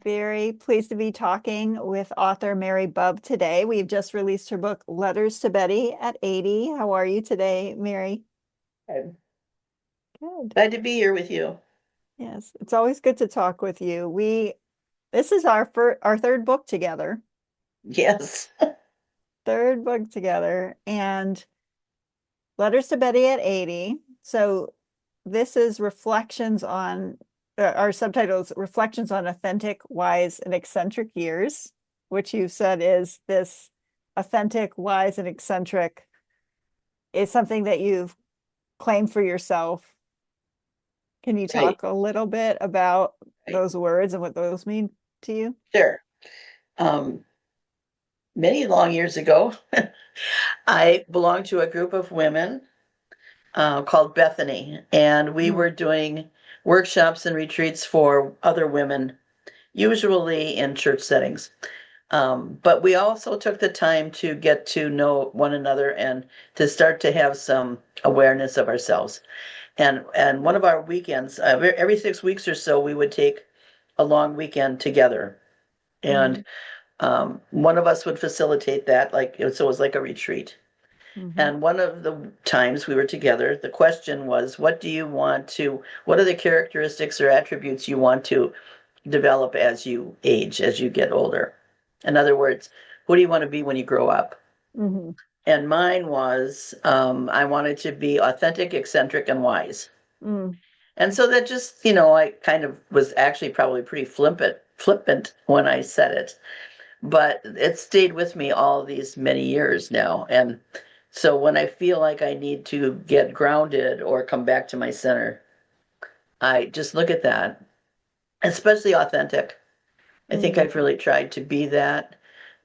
Very pleased to be talking with author Mary Bub today. We've just released her book, Letters to Betty at 80. How are you today, Mary? I'm Good. glad to be here with you. Yes, it's always good to talk with you. This is our third book together. Yes. Third book together, and Letters to Betty at 80. So this is reflections on our subtitles, Reflections on Authentic, Wise, and Eccentric Years, which you said is this authentic, wise, and eccentric is something that you've claimed for yourself. Can you Right, talk a little bit about right. those words and what those mean to you? Sure. Um, Many long years ago, I belonged to a group of women called Bethany, and we Mm, were doing workshops and retreats for other women, usually in church settings. But we also took the time to get to know one another and to start to have some awareness of ourselves. And one of our weekends, every 6 weeks or so, we would take a long weekend together. And mm, one of us would facilitate that, so it was like a retreat. mhm, And one of the times we were together, the question was, what are the characteristics or attributes you want to develop as you age, as you get older? In other words, who do you want to be when you grow up? mhm, And mine was, I wanted to be authentic, eccentric, and wise. mm, And so that just, I kind of was actually probably pretty flippant when I said it, but it stayed with me all these many years now. And so when I feel like I need to get grounded or come back to my center, I just look at that, especially authentic. I think mm, I've really tried to be that.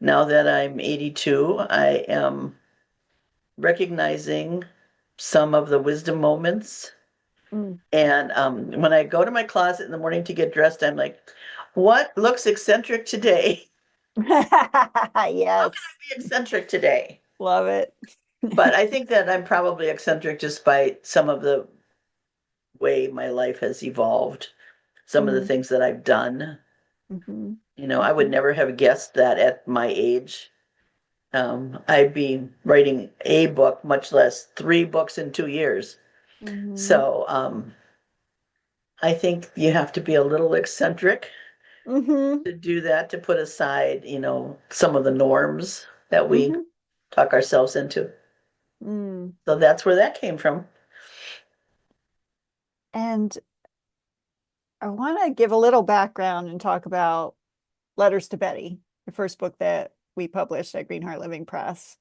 Now that I'm 82, I am recognizing some of the wisdom moments. mm. And when I go to my closet in the morning to get dressed, I'm like, what looks eccentric today? How can Yes, I be eccentric today? love it. But I think that I'm probably eccentric just by some of the way my life has evolved, some of the Mm, things that I've done. mhm, I would mhm, never have guessed that at my age, I'd be writing a book, much less 3 books in 2 years. mhm, So I think you have to be a little eccentric mhm, to do that, to put aside, some of the norms that we mhm, talk ourselves into. mm. So that's where that came from. And I want to give a little background and talk about Letters to Betty, the first book that we published at Greenheart Living Press.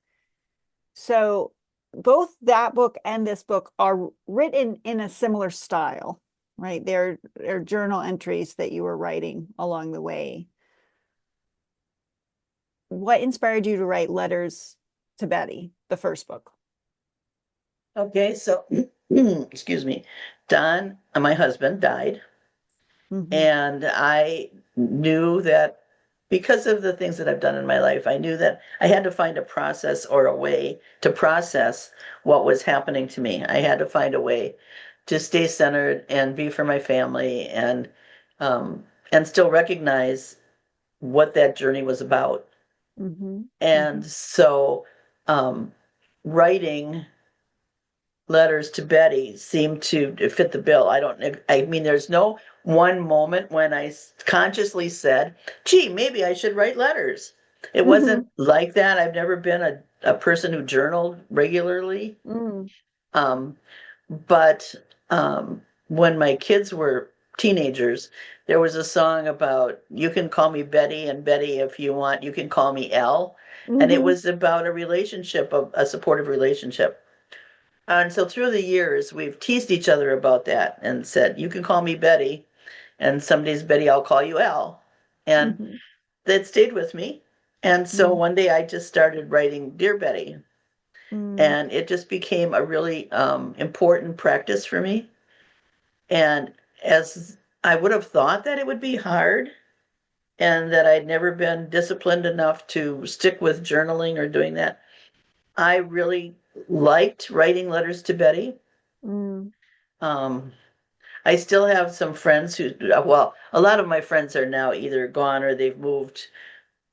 So both that book and this book are written in a similar style, right? They're journal entries that you were writing along the way. What inspired you to write Letters to Betty, the first book? Okay, so excuse me. Don, my husband, died, Hmm. and I knew that because of the things that I've done in my life, I knew that I had to find a process or a way to process what was happening to me. I had to find a way to stay centered and be for my family and still recognize what that journey was about. Hmm. And Hmm. so um, writing letters to Betty seemed to fit the bill. I mean, there's no one moment when consciously said, gee, maybe I should write letters. It wasn't Hmm. like that. I've never been a person who journaled regularly. Mm. Um, but when my kids were teenagers, there was a song about you can call me Betty, and Betty, if you want, you can call me Elle. And it Hmm. was about a relationship, a supportive relationship. And so through the years, we've teased each other about that and said, you can call me Betty, and some days, Betty, I'll call you Elle. And Hmm. that stayed with me. And so Mm. one day I just started writing Dear Betty, Mm. and it just became a really important practice for me. And as I would have thought that it would be hard and that I'd never been disciplined enough to stick with journaling or doing that, I really liked writing letters to Betty. Mm. Um, I still have some friends who, well, a lot of my friends are now either gone or they've moved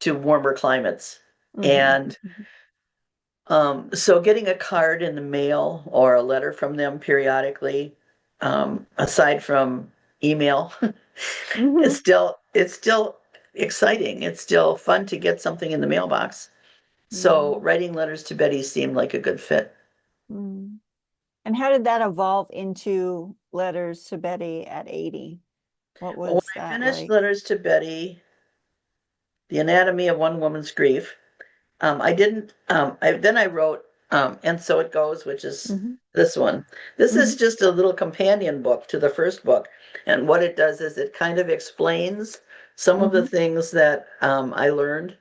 to warmer climates. Hmm. And so getting a card in the mail or a letter from them periodically, aside from email, Hmm. it's still exciting. It's still fun to get something in the mailbox. So Hmm. writing letters to Betty seemed like a good fit. Hmm. And how did that evolve into Letters to Betty at 80? What Well, when was I that finished like? letters to Betty, The Anatomy of One Woman's Grief, I didn't, then I wrote, And So It Goes, which is Hmm. this one. This is Hmm. just a little companion book to the first book. And what it does is it kind of explains some of the Hmm. things that I learned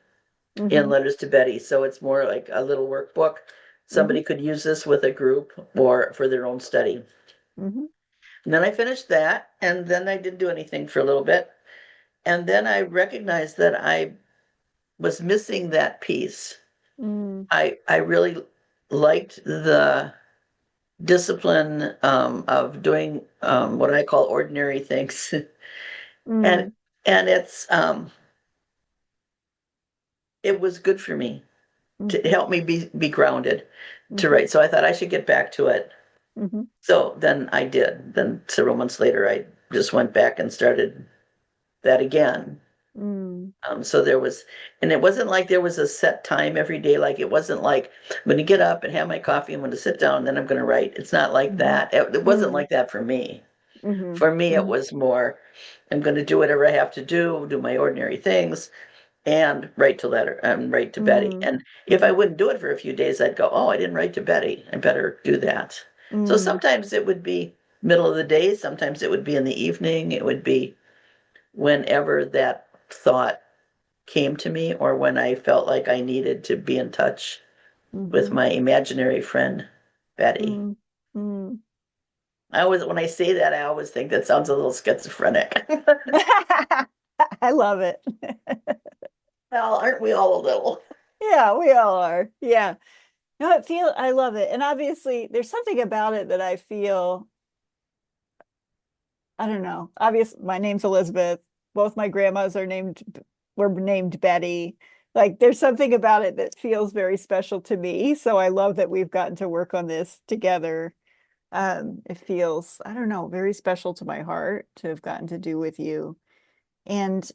in Hmm. Letters to Betty. So it's more like a little workbook. Hmm. Somebody could use this with a group or for their own study. Hmm. And then I finished that, and then I didn't do anything for a little bit. And then I recognized that I was missing that piece. Hmm. I really liked the discipline of doing what I call ordinary things, and Hmm. and it was good for me to Hmm. help me be grounded to Hmm. write. So I thought I should get back to it. Hmm. So then I did. Then several months later, I just went back and started that again. Hmm. So there was, and it wasn't like there was a set time every day. Like it wasn't like I'm going to get up and have my coffee. I'm going to sit down and then I'm going to write. It's not like Hmm. that. It wasn't Hmm. like that for me. Hmm. For me, it Hmm. was more, I'm going to do whatever I have to do my ordinary things, and write to letter and write to Betty. Hmm. And if I Hmm. wouldn't do it for a few days, I'd go, oh, I didn't write to Betty. I better do that. So Hmm. sometimes it would be middle of the day. Sometimes it would be in the evening. It would be whenever that thought came to me or when I felt like I needed to be in touch with Hmm. my imaginary friend, Betty. Hmm. Hmm. I always, when I say that, I always think that sounds a little schizophrenic. I love it. Well, aren't we all a little? Yeah, we all are. Yeah. No, I love it. And obviously there's something about it that I feel, I don't know. Obviously my name's Elizabeth. Both my grandmas were named Betty. Like there's something about it that feels very special to me. So I love that we've gotten to work on this together. It feels, I don't know, very special to my heart to have gotten to do with you. And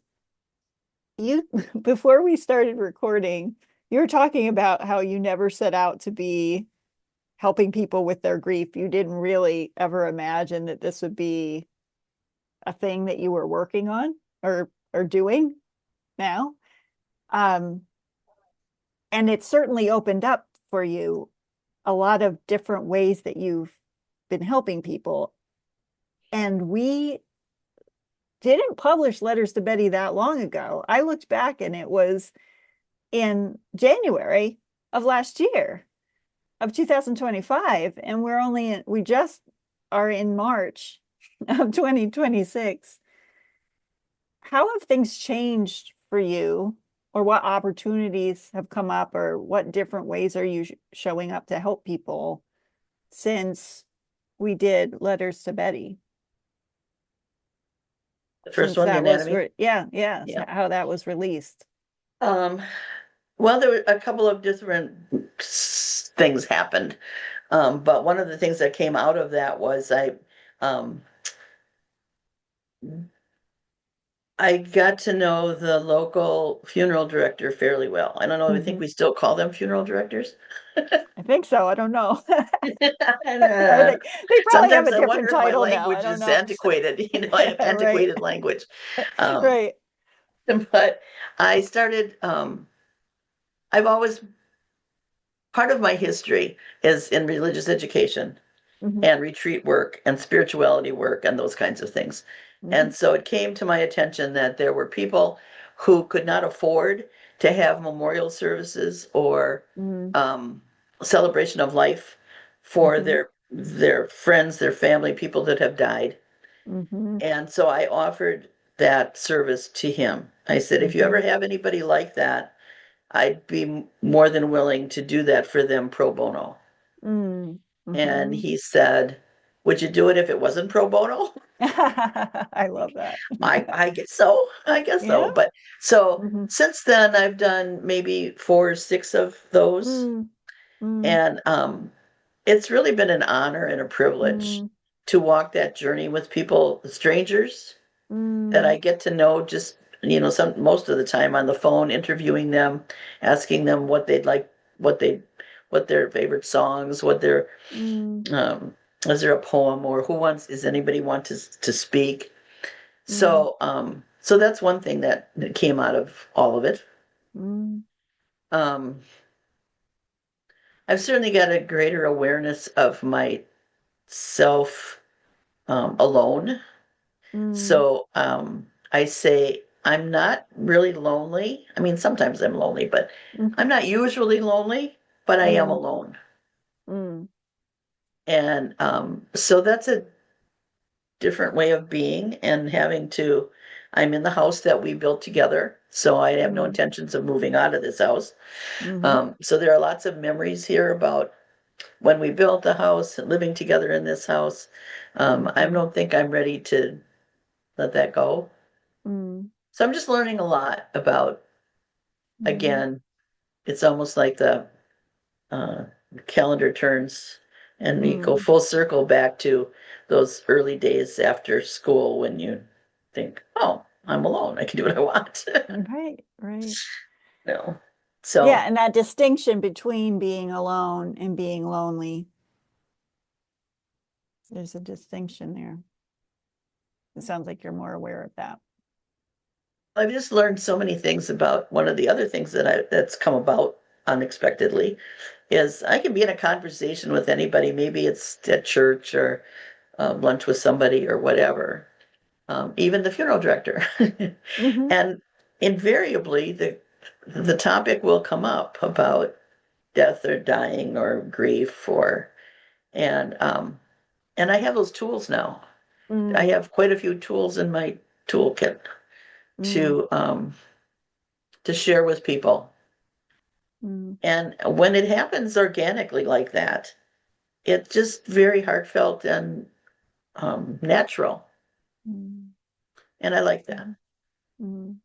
you, before we started recording, you were talking about how you never set out to be helping people with their grief. You didn't really ever imagine that this would be a thing that you were working on or doing now. Um, and it certainly opened up for you a lot of different ways that you've been helping people. And we didn't publish Letters to Betty that long ago. I looked back and it was in January of last year of 2025, and we just are in March of 2026. How have things changed for you, or what opportunities have come up, or what different ways are you showing up to help people since we did Letters to Betty? The first Since one, the that was anatomy. yeah, Yeah. how that was released. Um, well, there were a couple of different things happened. But one of the things that came out of that was um, I got to know the local funeral director fairly well. I don't know, I think Hmm. we still call them funeral directors. I think so. I don't know. And, Or they probably have sometimes a I different wonder if my title now. I language don't is know. antiquated, I have Right. antiquated language. Um, Right. but I started, I've always, part of my history is in religious education Hmm. and retreat work and spirituality work and those kinds of things. Hmm. And so it came to my attention that there were people who could not afford to have memorial services or Hmm. um, celebration of life for Hmm. their friends, their family, people that have died. Hmm. And so I offered that service to him. I said, if you Hmm. ever have anybody like that, I'd be more than willing to do that for them pro bono. Hmm. And Hmm. he said, would you do it if it wasn't pro bono? I love that. I guess so. I guess Yeah. so. But so Mm-hmm. since then, I've done maybe 4 or 6 of those, Mm, mm, and it's really been an honor and a privilege mm, to walk that journey with people, strangers that mm, I get to know just, some most of the time on the phone, interviewing them, asking them what they'd like, what they, what their favorite songs, what their, mm, um, is there a poem or is anybody want to speak? mm, So that's one thing that came out of all of it. mm, Um, I've certainly got a greater awareness of myself, alone. mm, So I say I'm not really lonely. I mean, sometimes I'm lonely, but mm, I'm not usually lonely, but I am mm, alone. mm, And so that's a different way of being and I'm in the house that we built together. So I have no mm, intentions of moving out of this house. mhm, So there are lots of memories here about when we built the house and living together in this house. I mhm, don't think I'm ready to let that go. mm, So I'm just learning a lot about, mhm, again, it's almost like the uh, calendar turns and we go mm. full circle back to those early days after school when you think, oh, I'm alone. I can do what I want. Right, right. No. Yeah, So and that distinction between being alone and being lonely, there's a distinction there. It sounds like you're more aware of that. I've just learned so many things about one of the other things that's come about unexpectedly is I can be in a conversation with anybody. Maybe it's at church or lunch with somebody or whatever, even the funeral director. Hmm. And invariably, the topic will come up about death or dying or grief and I have those tools now. I Mm, have quite a few tools in my toolkit mm, to um, to share with people. mm, And when it happens organically like that, it's just very heartfelt and natural. mm, And I like that. mm, mm.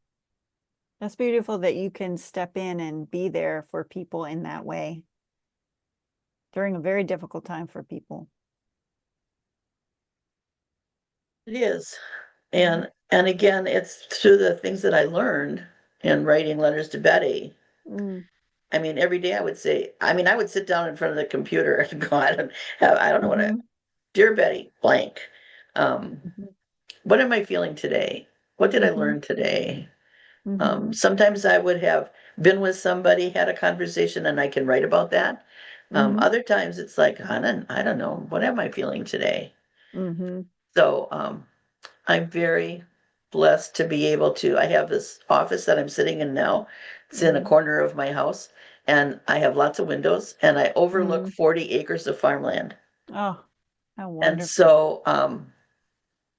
That's beautiful that you can step in and be there for people in that way during a very difficult time for people. It is. Mhm. And again, it's through the things that I learned in writing letters to Betty. Mm, I mean, every day I would sit down in front of the computer and go, I don't know what mhm, dear Betty, blank. Um, mhm, what am I feeling today? What did I mhm, learn today? mhm, Sometimes I would have been with somebody, had a conversation, and I can write about that. mhm, Other times it's like, I don't know, what am I feeling today? mhm, So I'm very blessed to be able to. I have this office that I'm sitting in now. It's in a mhm, corner of my house, and I have lots of windows, and I overlook mhm. 40 acres of farmland. Oh, how And wonderful. so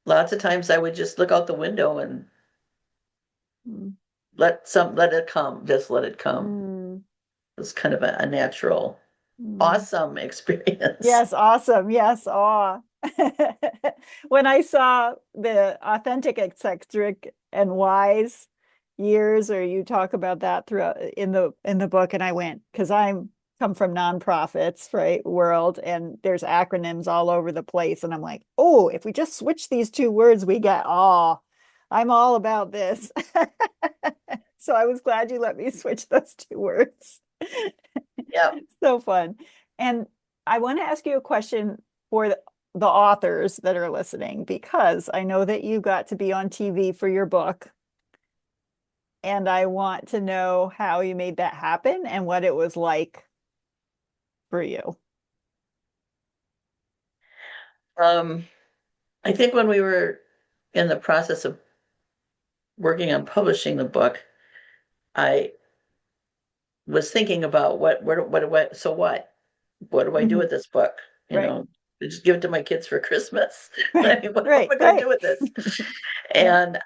lots of times I would just look out the window and Mm, let it come, just let it come. mm, It was kind of a natural, mm. awesome experience. Yes, awesome. Yes, awe. When I saw the authentic, eccentric, and wise years, or you talk about that throughout in the book, and I went because I'm come from nonprofits, right, world, and there's acronyms all over the place, and I'm like, oh, if we just switch these two words, we get awe. I'm all about this. So I was glad you let me switch those two words. Yeah. So fun. And I want to ask you a question for the authors that are listening, because I know that you got to be on TV for your book, and I want to know how you made that happen and what it was like for you. Um, I think when we were in the process of working on publishing the book, I was thinking about so what do I do Mhm. with this book? You Right. know, just give it to my kids for Christmas. I Right. mean, what am Right. I going to Right. do with this? Yeah. And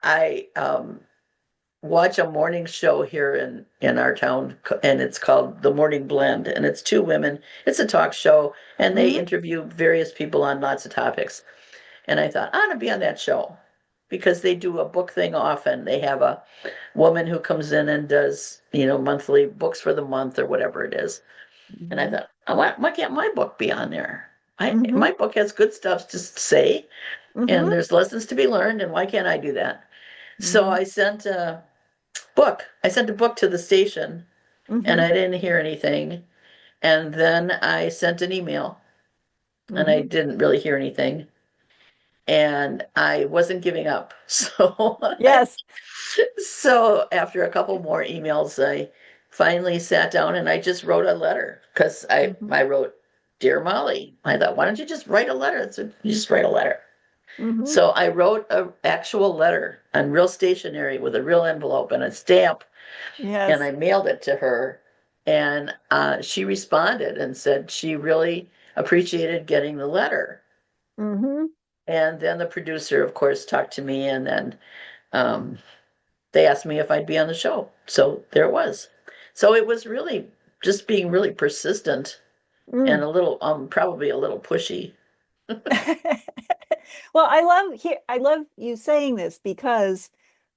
watch a morning show here in our town, and it's called The Morning Blend, and it's two women. It's a talk show, and they Hmm. interview various people on lots of topics. And I thought, I want to be on that show because they do a book thing often. They have a woman who comes in and does, monthly books for the month or whatever it is. And I Hmm. thought, why can't my book be on there? Hmm. My book has good stuff to say, and Hmm. there's lessons to be learned, and why can't I do that? So Hmm. I sent a book to the station, and Hmm. I didn't hear anything. And then I sent an email, and I Hmm. didn't really hear anything. And I wasn't giving up. Yes. So after a couple more emails, I finally sat down and I just wrote a letter because Hmm. I wrote, Dear Molly. I thought, why don't you just write a letter? So you just write a letter. Hmm. So I wrote an actual letter on real stationery with a real envelope and a stamp, and I Yes. mailed it to her. And she responded and said she really appreciated getting the letter. Hmm. And then the producer, of course, talked to me, and then um, they asked me if I'd be on the show. So there it was. So it was really just being really persistent and Mm. probably a little pushy. Well, I love you saying this because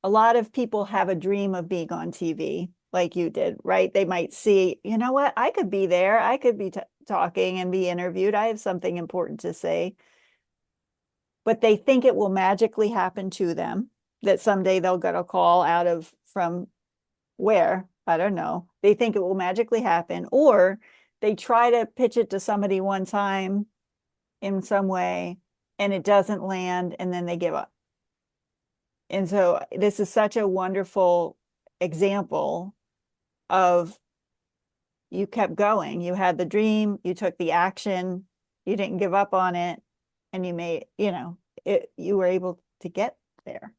a lot of people have a dream of being on TV like you did, right? They might see, you know what, I could be there. I could be t talking and be interviewed. I have something important to say, but they think it will magically happen to them, that someday they'll get a call out of from where, I don't know. They think it will magically happen, or they try to pitch it to somebody one time in some way and it doesn't land and then they give up. And so this is such a wonderful example of you kept going. You had the dream, you took the action, you didn't give up on it, and you made, you were able to get there,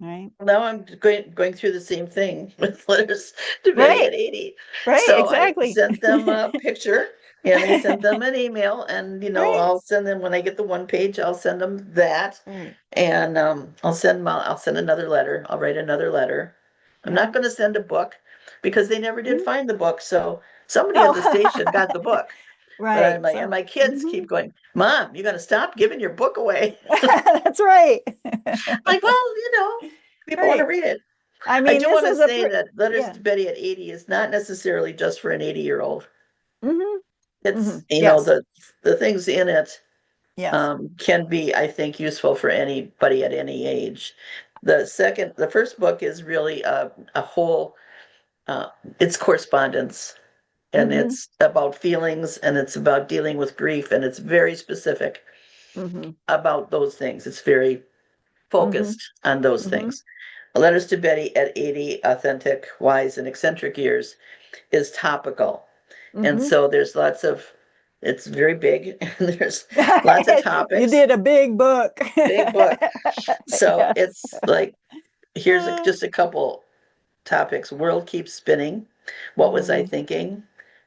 right? Now I'm going through the same thing with letters to Betty Right, at 80. right, So I exactly. sent them a picture and I sent them an email, and Right, I'll send them when I get the one page, I'll send them that, right. and I'll send another letter. I'll write another letter. I'm Yeah. not going to send a book because they never did Mhm. find the book. So somebody at Oh, the station got the book. But right. and So, my kids mhm. keep going, Mom, you got to stop giving your book away. That's right. Like, well, people want to Right. read it. I I mean, do this want to is a say that Letters yeah. to Betty at 80 is not necessarily just for an 80-year-old. Hmm. It's, Hmm. Yes. the things in it Yes. can be, I think, useful for anybody at any age. The first book is really a whole, uh, it's correspondence, and Hmm. it's about feelings, and it's about dealing with grief, and it's very specific Hmm. about those things. It's very Hmm. focused on those Hmm. things. Letters to Betty at 80, Authentic, Wise, and Eccentric Years is topical. And Hmm. so it's very big, and there's lots of You topics, did a big book. big book. So Yes. it's like, just a couple topics. World keeps spinning. What was I Mm-hmm. thinking?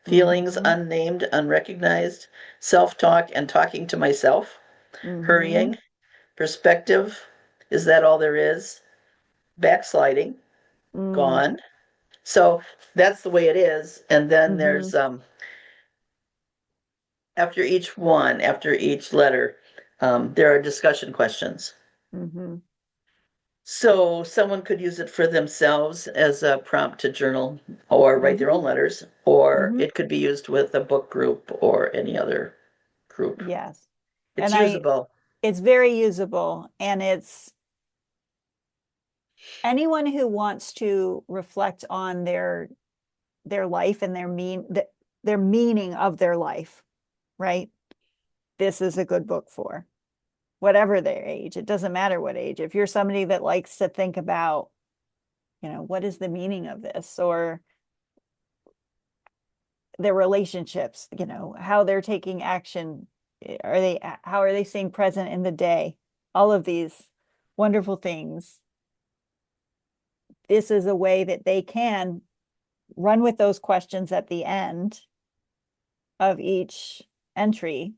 Feelings Mm-hmm. unnamed, unrecognized, self-talk and talking to myself, Mm-hmm. hurrying, perspective, is that all there is? Backsliding, Mm. gone. So that's the way it is. And then Mm-hmm. there's after each letter, there are discussion questions. Mm-hmm. So someone could use it for themselves as a prompt to journal or write their Mm-hmm. own letters, or Mm-hmm. it could be used with a book group or any other group. Yes. It's And usable. it's very usable, and it's anyone who wants to reflect on their life and their meaning of their life, right? This is a good book for whatever their age. It doesn't matter what age. If you're somebody that likes to think about, what is the meaning of this, or their relationships, how they're taking action, how are they staying present in the day? All of these wonderful things. This is a way that they can run with those questions at the end of each entry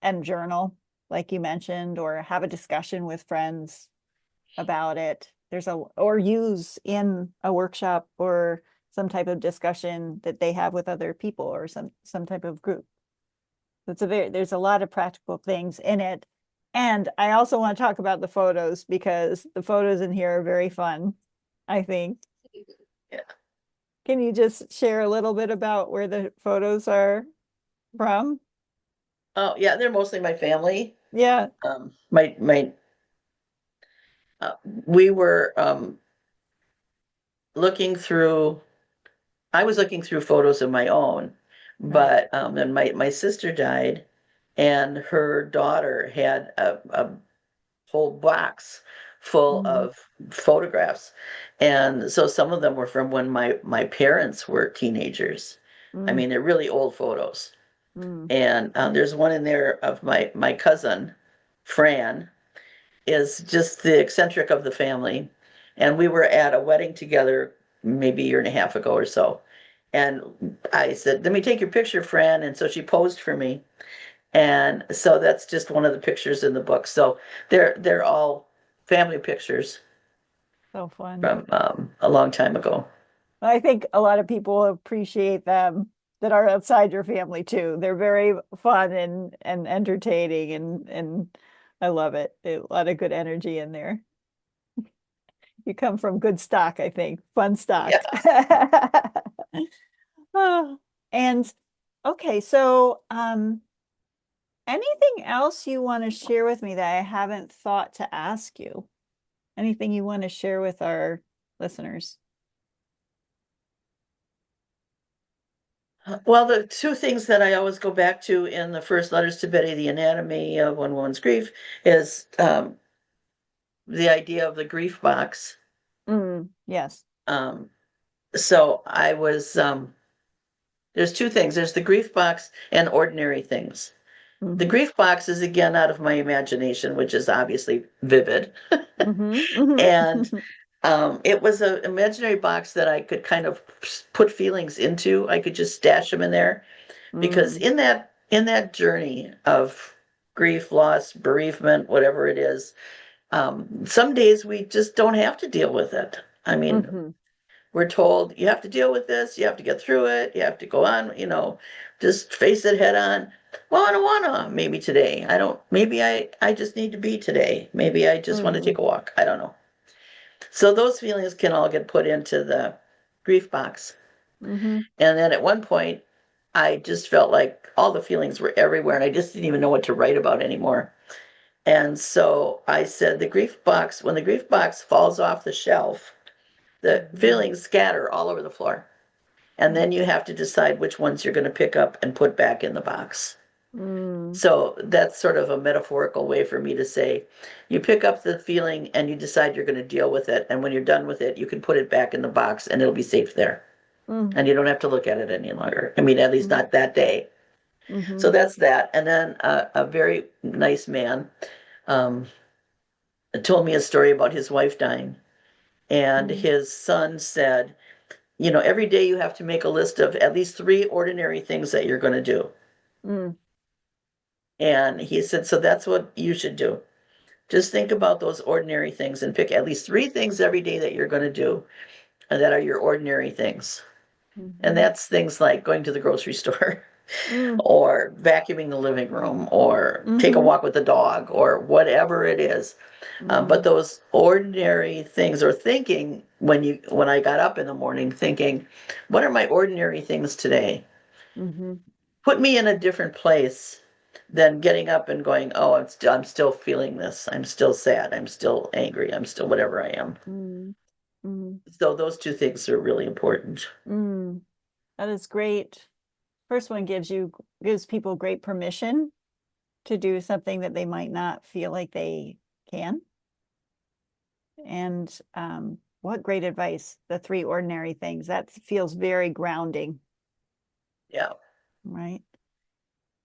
and journal, like you mentioned, or have a discussion with friends about it. or use in a workshop or some type of discussion that they have with other people or some type of group. There's a lot of practical things in it. And I also want to talk about the photos because the photos in here are very fun, I think. Yeah. Can you just share a little bit about where the photos are from? Oh, yeah, they're mostly my family. Yeah. My we were looking through. I was looking through photos of my own, Right. but then my sister died, and her daughter had a whole box full Mm, of photographs, and so some of them were from when my parents were teenagers. I mm, mean, they're really old photos, mm, and there's one in there of my cousin, Fran, is just the eccentric of the family. And we were at a wedding together maybe a year and a half ago or so. And I said, "Let me take your picture, Fran." And so she posed for me. And so that's just one of the pictures in the book. So they're all family pictures so fun. from a long time ago. I think a lot of people appreciate them that are outside your family too. They're very fun and entertaining and I love it. A lot of good energy in there. You come from good stock, I think. Fun stock. Yes. Oh, and okay, so anything else you want to share with me that I haven't thought to ask you? Anything you want to share with our listeners? Well, the two things that I always go back to in the first letters to Betty, the anatomy of one woman's grief, is the idea of the grief box. Yes. Um, so I was there's two things. There's the grief box and ordinary things. The Mm-hmm. grief box is again out of my imagination, which is obviously vivid. Mm-hmm. Mm-hmm. And it was an imaginary box that I could kind of put feelings into. I could just stash them in there because Mm, in that journey of grief, loss, bereavement, whatever it is, some days we just don't have to deal with it. I mean, mm-hmm. we're told you have to deal with this, you have to get through it, you have to go on, just face it head on. Well, I don't wanna maybe today. I don't maybe I just need to be today. Maybe I just want to take Mm, a walk. I don't know. So those feelings can all get put into the grief box. mm-hmm. And then at one point I just felt like all the feelings were everywhere and I just didn't even know what to write about anymore. And so I said the grief box, when the grief box falls off the shelf, the Mm-hmm. feelings scatter all over the floor. And then you have to decide which ones you're going to pick up and put back in the box. Mm, So that's sort of a metaphorical way for me to say you pick up the feeling and you decide you're going to deal with it. And when you're done with it, you can put it back in the box and it'll be safe there. mm, And you don't have to look at it any longer. I mean, at least mm, not that day. mm-hmm. So that's that. And then a very nice man um, told me a story about his wife dying. And Mm, his son said, every day you have to make a list of at least three ordinary things that you're going to do. mm, And he said, so that's what you should do. Just think about those ordinary things and pick at least three things every day that you're going to do and that are your ordinary things. And mm-hmm. that's things like going to the grocery store Mm, or vacuuming the living room or take a mm-hmm. walk with the dog or whatever it is. But Mm, those ordinary things or thinking when I got up in the morning thinking, what are my ordinary things today? mm-hmm. Put me in a different place than getting up and going, oh, I'm still feeling this. I'm still sad. I'm still angry. I'm still whatever I am. Mm, mm, So those two things are really important. mm. That is great. First one gives people great permission to do something that they might not feel like they can. And what great advice, the three ordinary things. That feels very grounding, Yeah. right?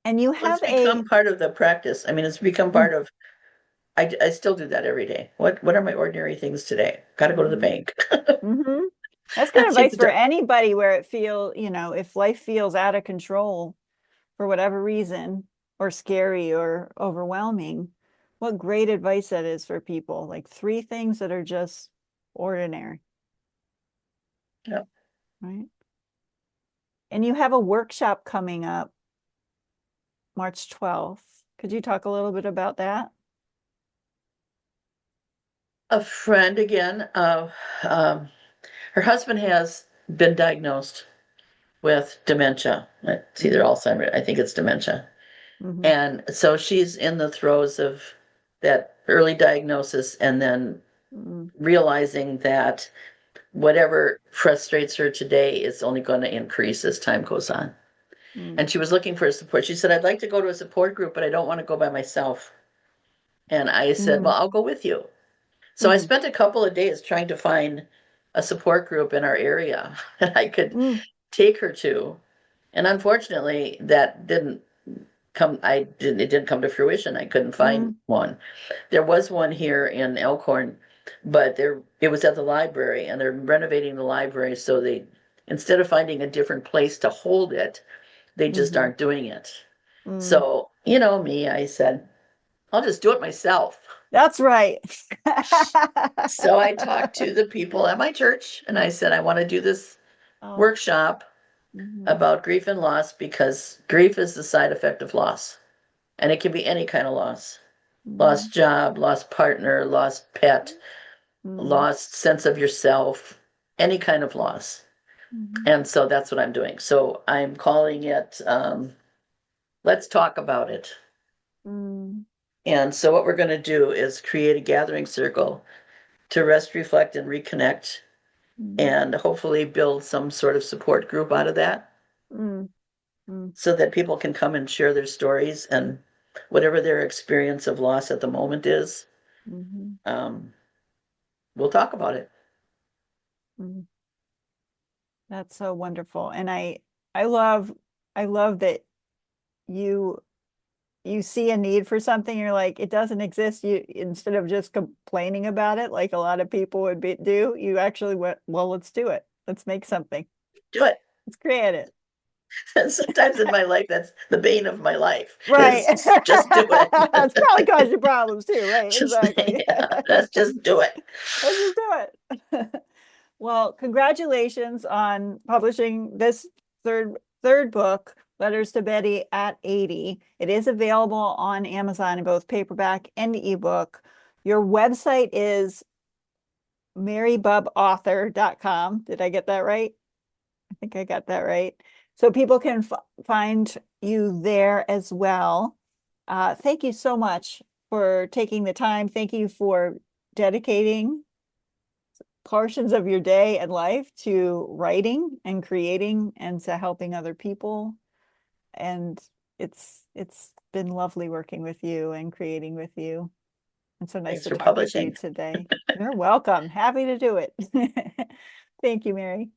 And you Well, it's have a become part of the practice. I mean, it's become mm, part of, I still do that every day. What are my ordinary things today? Got to go to the mhm, bank. mhm. That's good Take advice the for dog. anybody where if life feels out of control for whatever reason, or scary or overwhelming, what great advice that is for people. Like three things that are just ordinary, Yeah. right? And you have a workshop coming up March 12th. Could you talk a little bit about that? A friend again, um, her husband has been diagnosed with dementia. It's either Mm-hmm. Alzheimer's, I think it's dementia. Mm-hmm. And so she's in the throes of that early diagnosis and then Mm-hmm. realizing that whatever frustrates her today is only going to increase as time goes on. And she was looking for support. She said, I'd like to go to a support group, but I don't want to go by myself. And I said, Mm-hmm. well, I'll go with you. So I Mm-hmm. spent a couple of days trying to find a support group in our area that I could Mm-hmm. take her to. And unfortunately, that didn't it didn't come to fruition. I couldn't find one. There was one here in Elkhorn, but it was at the library and they're renovating the library. So instead of finding a different place to hold it, they just Mm-hmm. aren't doing it. Mm-hmm. So, you know me, I said, I'll just do it myself. That's right. So I talked to the people at my church and I said, I want to do this Oh. workshop Mm-hmm. about grief and loss because grief is the side effect of loss. And it can be any kind of loss. Mm-hmm. Lost job, lost partner, lost pet, Mm-hmm. lost sense of yourself, any kind of loss. Mm-hmm. And so that's what I'm doing. So I'm calling it Let's Talk About It. Mm-hmm. And so what we're going to do is create a gathering circle to rest, reflect, and reconnect, and hopefully build some sort of support group out of that Mm-hmm. so that people can come and share their stories and whatever their experience of loss at the moment is, Mm-hmm. um, we'll talk about it. Mm-hmm. That's so wonderful. And I love I love that you you see a need for something, you're like, it doesn't exist. You instead of just complaining about it, like a lot of people do, you actually went, well, let's do it. Let's make something. Do it. Let's create it. And sometimes in my life, that's the bane of my life Right. is just do it. It's probably caused you problems too, right? Just, Exactly. yeah, let's just do it. Let's just do it. Well, congratulations on publishing this third book, Letters to Betty at 80. It is available on Amazon in both paperback and ebook. Your website is marybubauthor.com. Did I get that right? I think I got that right. So people can find you there as well. Thank you so much for taking the time. Thank you for dedicating portions of your day and life to writing and creating and to helping other people. And it's been lovely working with you and creating with you. And so nice Thanks to for talk with you publishing. today. You're welcome. Happy to do it. Thank you, Mary.